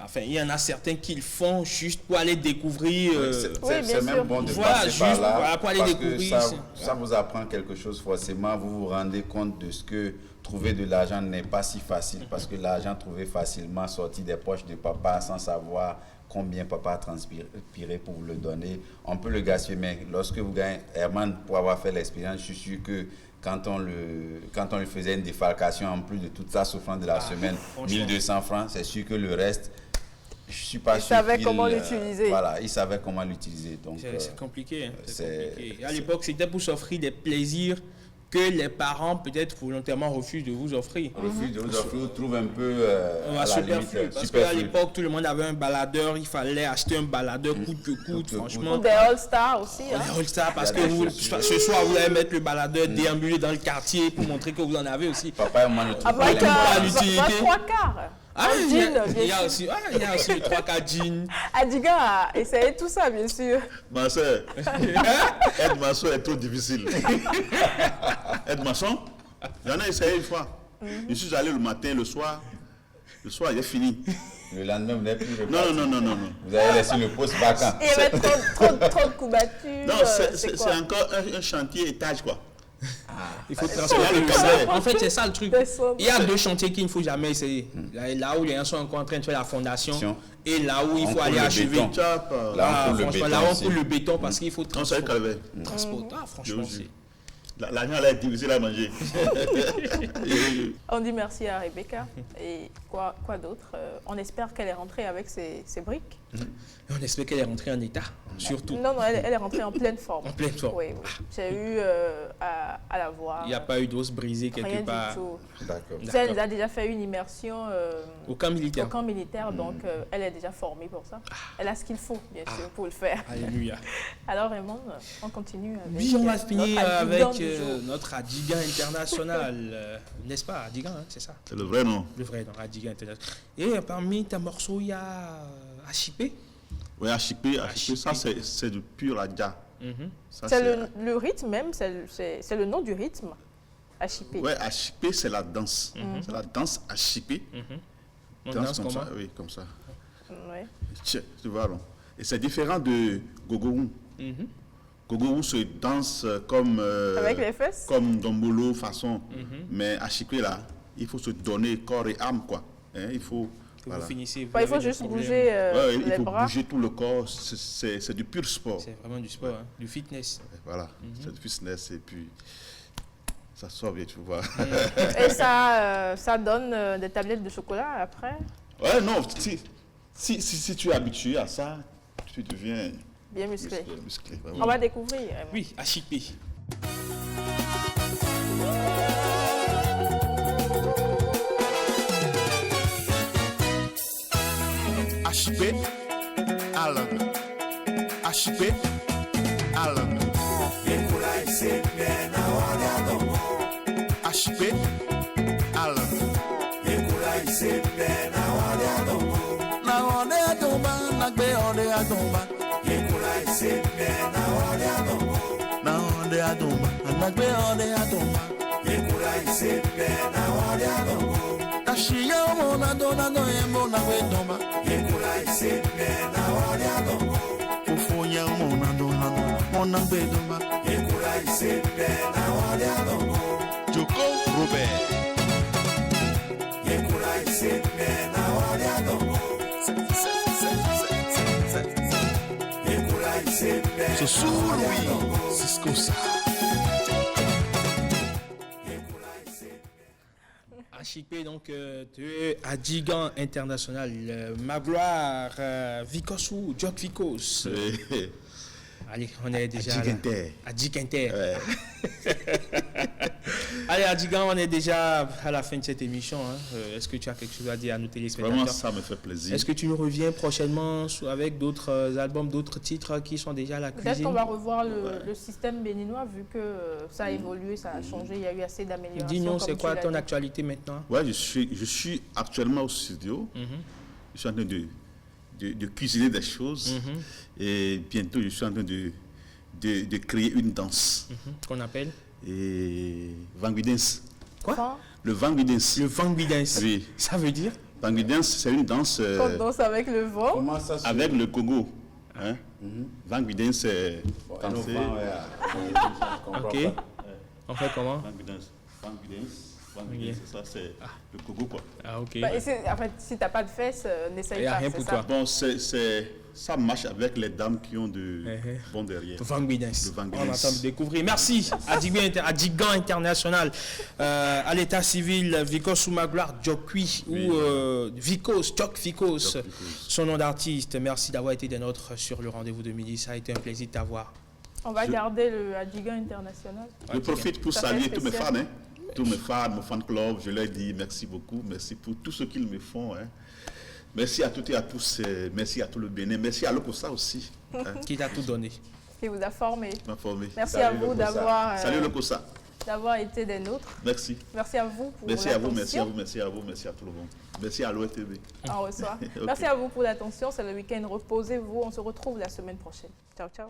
enfin, il y en a certains qui le font juste pour aller découvrir. C'est même bon de passer par là, pour aller découvrir. Ça vous apprend quelque chose forcément. Vous vous rendez compte de ce que trouver de l'argent n'est pas si facile, parce que l'argent trouvé facilement sorti des poches de papa sans savoir combien papa a transpiré pour vous le donner, on peut le gaspiller. Mais lorsque vous gagnez, Herman, pour avoir fait l'expérience, je suis sûr que quand on lui faisait une défalcation en plus de toute sa souffrance de la semaine, 1200 francs, c'est sûr que le reste, je ne suis pas sûr. Il savait comment l'utiliser. Voilà, il savait comment l'utiliser. C'est compliqué. Hein, c'est compliqué. À l'époque, c'était pour s'offrir des plaisirs que les parents, peut-être volontairement, refusent de vous offrir. Refusent de vous offrir, ou trouvent un peu superflu. Parce qu'à l'époque, tout le monde avait un baladeur, il fallait acheter un baladeur coûte que coûte, franchement. Ou des All-Stars aussi. Des All-Stars, parce que ce soir, vous allez mettre le baladeur déambuler dans le quartier pour montrer que vous en avez aussi. Papa et moi ne trouvons pas l'utilité. 3 quarts. Il y a aussi les 3 quarts jeans. Adiga a essayé tout ça, bien sûr. Ma soeur, être maçon est trop difficile. Être maçon, j'en ai essayé une fois. Je suis allé le matin, le soir, j'ai fini. Le lendemain, vous n'avez plus le Non. Vous avez laissé le poste vacant. Il y avait trop de couvertures. Non, c'est encore un chantier étage, quoi. Il faut transformer le câble. En fait, c'est ça le truc. Il y a 2 chantiers qu'il ne faut jamais essayer. Là où les gens sont encore en train de faire la fondation et là où il faut aller achever. Là, on coule le béton parce qu'il faut transporter. Franchement, l'argent là est difficile à manger. On dit merci à Rebecca. Et quoi d'autre? On espère qu'elle est rentrée avec ses briques. On espère qu'elle est rentrée en état, surtout. Non, elle est rentrée en pleine forme. En pleine forme. Oui. J'ai eu à la voir. Il n'y a pas eu d'os brisé quelque part. Rien du tout. D'accord. Elle a déjà fait une immersion au camp militaire. Donc elle est déjà formée pour ça. Elle a ce qu'il faut, bien sûr, pour le faire. Alléluia. Alors Raymond, on continue avec... Oui, on va finir avec notre Adiga international. N'est-ce pas, Adiga, hein, c'est ça? C'est le vrai nom. Le vrai nom, Adiga international. Et parmi tes morceaux, il y a Achipé. Oui, Achipé, ça c'est du pur Adja. C'est le rythme même, c'est le nom du rythme, Achipé. Oui, Achipé, c'est la danse. C'est la danse Achipé. On danse comme comment? ça, oui, comme ça. Ouais. Tu vois, non? Et c'est différent de Gogorou. Gogorou se danse comme... avec les fesses? Comme Dombolo façon. Mais Achipé, là, il faut se donner corps et âme, quoi. Il faut... Voilà. Il faut juste bouger les bras. Il faut bouger tout le corps, c'est du pur sport. C'est vraiment du sport, du fitness. Voilà, c'est du fitness et puis ça sort bien, tu vois. Et ça donne des tablettes de chocolat après? Ouais, non, si tu es habitué à ça, tu deviens bien musclé. Vraiment. On va découvrir. Oui, Achipé. HP, Alan. HP, Alan. HP, Alan. Na ode adomba, na gbe ode adomba. Na ode adomba, na gbe ode adomba. Tashiya mona dona no embo na gbe domba. Ufonya mona dona no mona gbe domba. Joko Robert. Cisco ça. HIP donc de Adjigan International, Magloire, Vicosou, Jock Vicos. Allez, on est déjà Adjiginter. Allez, Adjigan, on est déjà à la fin de cette émission. Hein. Est-ce que tu as quelque chose à dire à nos téléspectateurs? Vraiment, ça me fait plaisir. Est-ce que tu nous reviens prochainement avec d'autres albums, d'autres titres qui sont déjà à la cuisine? Peut-être qu'on va revoir le système béninois vu que ça a évolué, ça a changé, il y a eu assez d'améliorations. Dis-nous, c'est quoi ton actualité maintenant? Ouais, je suis actuellement au studio. Je suis en train de cuisiner des choses. Et bientôt, je suis en train de créer une danse. Qu'on appelle? Et Vangui Dance. Quoi? Le Vangui Dance. Le Vangui Dance. Oui. Ça veut dire? Vangui Dance, c'est une danse. On danse avec le vent. Comment ça se avec le Congo. Hein? Vangui Dance, c'est. danser. Ok. On fait comment? Vangui Dance. Vangui Dance. Ça, c'est le Congo, quoi. Ah, ok. Bah, en fait, si tu n'as pas de fesses, n'essaye pas. Rien pour toi. Bon, ça marche avec les dames qui ont de bons derrière. Vangui Dance. On attend de découvrir. Merci. Adjigan International. À l'état civil, Vicos ou Magloire, Jokui ou Vicos, Jock Vicos, son nom d'artiste. Merci d'avoir été des nôtres sur le rendez-vous de midi. Ça a été un plaisir de t'avoir. On va garder le Adjigan International. Je profite pour saluer tous mes fans. Tous mes fans, mon fan club, je leur dis merci beaucoup, merci pour tout ce qu'ils me font. Hein. Merci à toutes et à tous, merci à tout le Bénin, merci à Lokosa aussi. Hein. Qui t'a tout donné. Qui vous a formé. M'a formé. Merci à vous d'avoir été des nôtres. Merci. Merci à vous pour merci à vous, merci à vous, merci à vous, merci à tout le monde. Merci à l'ORTV. On reçoit. Okay. Merci à vous pour l'attention, c'est le week-end. Reposez-vous, on se retrouve la semaine prochaine. Ciao, ciao.